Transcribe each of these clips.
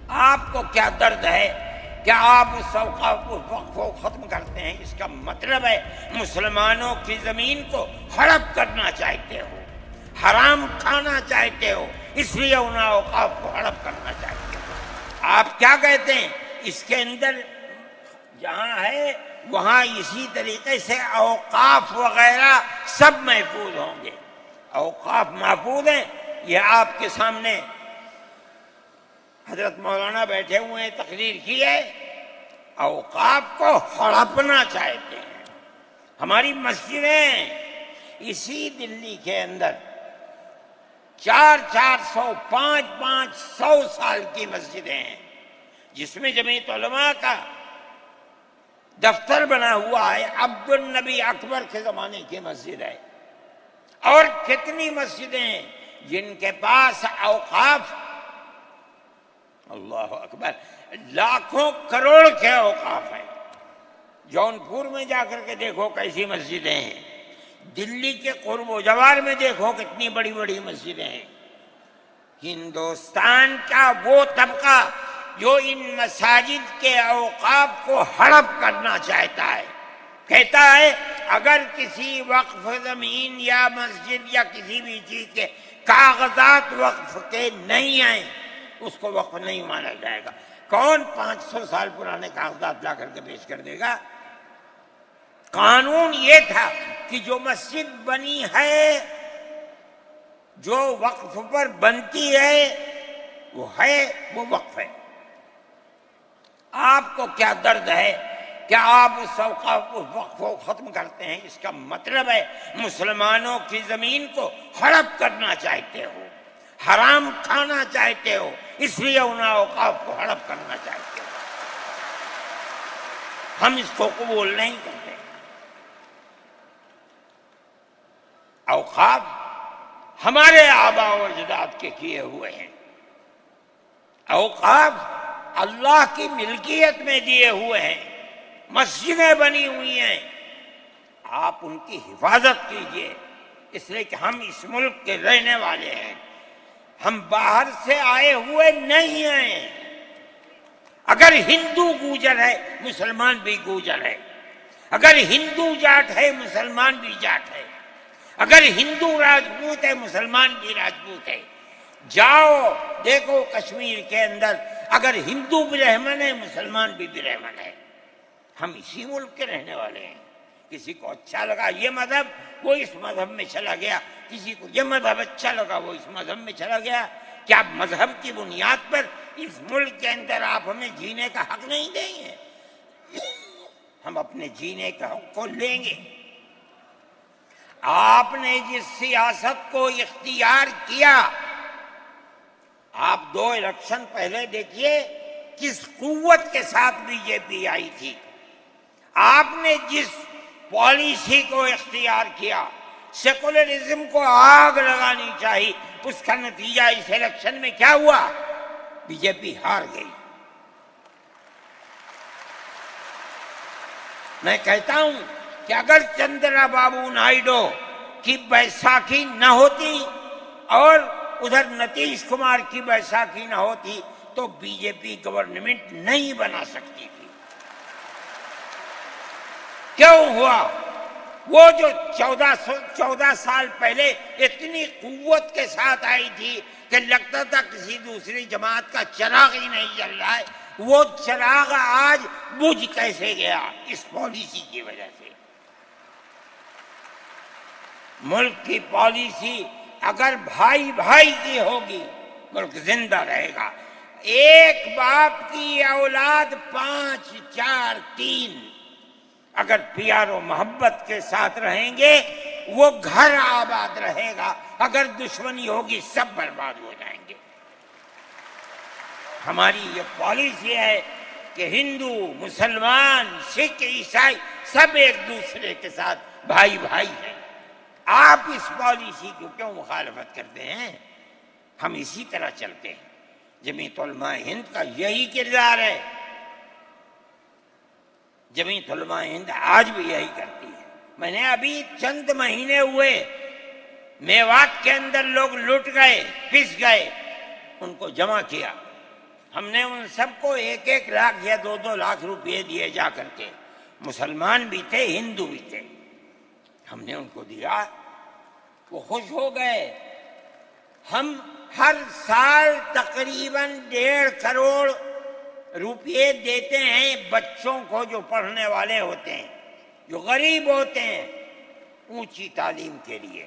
آپ کو کیا درد ہے کہ آپ اس وقف کو ختم کرتے ہیں؟ اس کا مطلب ہے مسلمانوں کی زمین کو ہڑپ کرنا چاہتے ہو، حرام کھانا چاہتے ہو، اس لیے ان اوقاف کو ہڑپ کرنا چاہتے ہو۔ آپ کیا کہتے ہیں؟ اس کے اندر جہاں ہے وہاں اسی طریقے سے اوقاف وغیرہ سب محفوظ ہوں گے۔ اوقاف محفوظ ہیں، یہ آپ کے سامنے حضرت مولانا بیٹھے ہوئے ہیں، تقریر کی ہے۔ اوقاف کو ہڑپنا چاہتے ہیں۔ ہماری مسجدیں اسی دلی کے اندر 400 500 سال کی مسجدیں ہیں، جس میں جمعیت علماء کا دفتر بنا ہوا ہے، عبد النبی اکبر کے زمانے کی مسجد ہے۔ اور کتنی مسجدیں ہیں جن کے پاس اوقاف، اللہ اکبر، لاکھوں کروڑ کے اوقاف ہیں۔ جونپور میں جا کر کے دیکھو کیسی مسجدیں ہیں، دلی کے قرب و جوار میں دیکھو کتنی بڑی بڑی مسجدیں ہیں۔ ہندوستان کا وہ طبقہ جو ان مساجد کے اوقاف کو ہڑپ کرنا چاہتا ہے، کہتا ہے اگر کسی وقف زمین یا مسجد یا کسی بھی چیز کے کاغذات وقف کے نہیں آئیں اس کو وقف نہیں مانا جائے گا۔ کون 500 سال پرانے کاغذات لا کر کے پیش کر دے گا؟ قانون یہ تھا کہ جو مسجد بنی ہے، جو وقف پر بنتی ہے وہ وقف ہے۔ آپ کو کیا درد ہے کہ آپ اس وقف کو ختم کرتے ہیں؟ اس کا مطلب ہے مسلمانوں کی زمین کو ہڑپ کرنا چاہتے ہو، حرام کھانا چاہتے ہو، اس لیے ان اوقاف کو ہڑپ کرنا چاہتے ہو۔ ہم اس کو قبول نہیں کرتے۔ اوقاف ہمارے آباء و اجداد کے کیے ہوئے ہیں، اوقاف اللہ کی ملکیت میں دیے ہوئے ہیں، مسجدیں بنی ہوئی ہیں، آپ ان کی حفاظت کیجئے، اس لیے کہ ہم اس ملک کے رہنے والے ہیں، ہم باہر سے آئے ہوئے نہیں ہیں۔ اگر ہندو گوجر ہے مسلمان بھی گوجر ہے، اگر ہندو جاٹ ہے مسلمان بھی جاٹ ہے، اگر ہندو راجپوت ہے مسلمان بھی راجپوت ہے۔ جاؤ دیکھو کشمیر کے اندر، اگر ہندو برہمن ہے مسلمان بھی برہمن ہے۔ ہم اسی ملک کے رہنے والے ہیں۔ کسی کو اچھا لگا یہ مذہب وہ اس مذہب میں چلا گیا، کسی کو یہ مذہب اچھا لگا وہ اس مذہب میں چلا گیا۔ کیا مذہب کی بنیاد پر اس ملک کے اندر آپ ہمیں جینے کا حق نہیں دیں گے؟ ہم اپنے جینے کا حق کو لیں گے۔ آپ نے جس سیاست کو اختیار کیا، آپ 2 الیکشن پہلے دیکھیے کس قوت کے ساتھ بی جے پی آئی تھی۔ آپ نے جس پالیسی کو اختیار کیا، سیکولرزم کو آگ لگانی چاہیے، اس کا نتیجہ اس الیکشن میں کیا ہوا؟ بی جے پی ہار گئی۔ میں کہتا ہوں کہ اگر چندرا بابو نائیڈو کی بیساکھی نہ ہوتی اور ادھر نتیش کمار کی بیساکھی نہ ہوتی تو بی جے پی گورنمنٹ نہیں بنا سکتی تھی۔ کیوں ہوا؟ وہ جو 14 سال پہلے اتنی قوت کے ساتھ آئی تھی کہ لگتا تھا کسی دوسری جماعت کا چراغ ہی نہیں جل رہا ہے، وہ چراغ آج بجھ کیسے گیا؟ اس پالیسی کی وجہ سے۔ ملک کی پالیسی اگر بھائی بھائی کی ہوگی ملک زندہ رہے گا۔ ایک باپ کی اولاد 5 4 3 اگر پیار و محبت کے ساتھ رہیں گے وہ گھر آباد رہے گا، اگر دشمنی ہوگی سب برباد ہو جائیں گے۔ ہماری یہ پالیسی ہے کہ ہندو مسلمان سکھ عیسائی سب ایک دوسرے کے ساتھ بھائی بھائی ہیں۔ آپ اس پالیسی کو کیوں مخالفت کرتے ہیں؟ ہم اسی طرح چلتے ہیں۔ جمعیت علماء ہند کا یہی کردار ہے، جمعیت علماء ہند آج بھی یہی کرتی ہے۔ میں نے ابھی چند مہینے ہوئے میوات کے اندر لوگ لٹ گئے، پس گئے، ان کو جمع کیا، ہم نے ان سب کو 1-1 لاکھ یا 2-2 لاکھ روپے دیے جا کر کے، مسلمان بھی تھے ہندو بھی تھے، ہم نے ان کو دیا، وہ خوش ہو گئے۔ ہم ہر سال تقریباً 1.5 کروڑ روپے دیتے ہیں بچوں کو جو پڑھنے والے ہوتے ہیں، جو غریب ہوتے ہیں، اونچی تعلیم کے لیے۔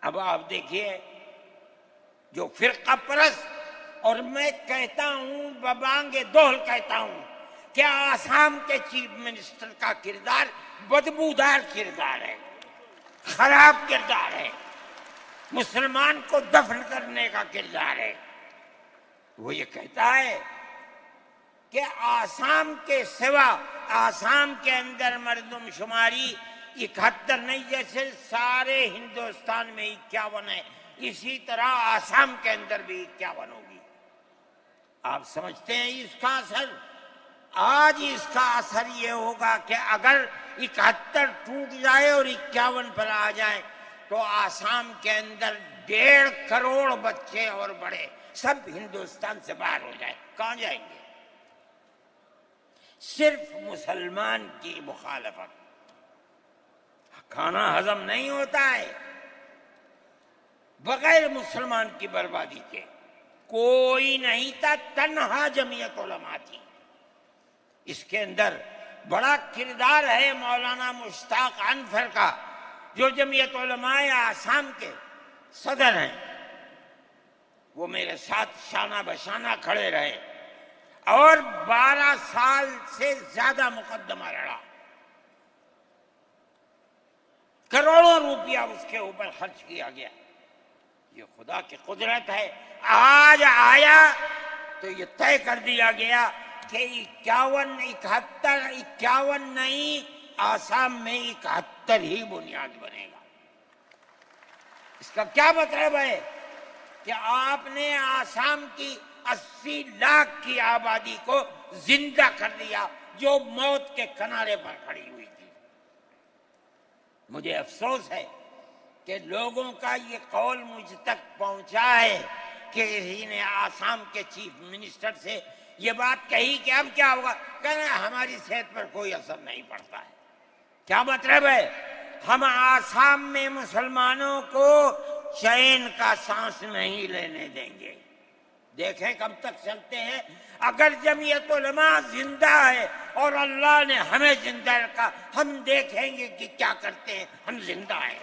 اب آپ دیکھیے، جو فرقہ پرست، اور میں کہتا ہوں ببانگ دوہل کہتا ہوں کہ آسام کے چیف منسٹر کا کردار بدبودار کردار ہے، خراب کردار ہے، مسلمان کو دفن کرنے کا کردار ہے۔ وہ یہ کہتا ہے کہ آسام کے سوا، آسام کے اندر مردم شماری 71 نہیں، جیسے سارے ہندوستان میں 51 ہے، اسی طرح آسام کے اندر بھی 51 ہوگی۔ آپ سمجھتے ہیں اس کا اثر؟ آج اس کا اثر یہ ہوگا کہ اگر 71 ٹوٹ جائے اور 51 پر آ جائے تو آسام کے اندر 1.5 کروڑ بچے اور بڑے سب ہندوستان سے باہر ہو جائیں، کہاں جائیں گے؟ صرف مسلمان کی مخالفت، کھانا ہضم نہیں ہوتا ہے بغیر مسلمان کی بربادی کے۔ کوئی نہیں تھا، تنہا جمعیت علماء تھی۔ اس کے اندر بڑا کردار ہے مولانا مشتاق انور کا، جو جمعیت علماء آسام کے صدر ہیں۔ وہ میرے ساتھ شانہ بشانہ کھڑے رہے اور 12 سال سے زیادہ مقدمہ لڑا، کروڑوں روپیہ اس کے اوپر خرچ کیا گیا۔ یہ خدا کی قدرت ہے۔ آج آیا تو یہ طے کر دیا گیا کہ 51 نہیں، آسام میں 71 ہی بنیاد بنے گا۔ اس کا کیا مطلب ہے؟ کہ آپ نے آسام کی 80 لاکھ کی آبادی کو زندہ کر دیا، جو موت کے کنارے پر کھڑی ہوئی تھی۔ مجھے افسوس ہے کہ لوگوں کا یہ قول مجھ تک پہنچا ہے کہ کسی نے آسام کے چیف منسٹر سے یہ بات کہی کہ اب کیا ہوگا، کہنا ہماری صحت پر کوئی اثر نہیں پڑتا ہے۔ کیا مطلب ہے؟ ہم آسام میں مسلمانوں کو چین کا سانس نہیں لینے دیں گے۔ دیکھیں کب تک چلتے ہیں۔ اگر جمعیت علماء زندہ ہے اور اللہ نے ہمیں زندہ رکھا، ہم دیکھیں گے کہ کیا کرتے ہیں، ہم زندہ ہیں۔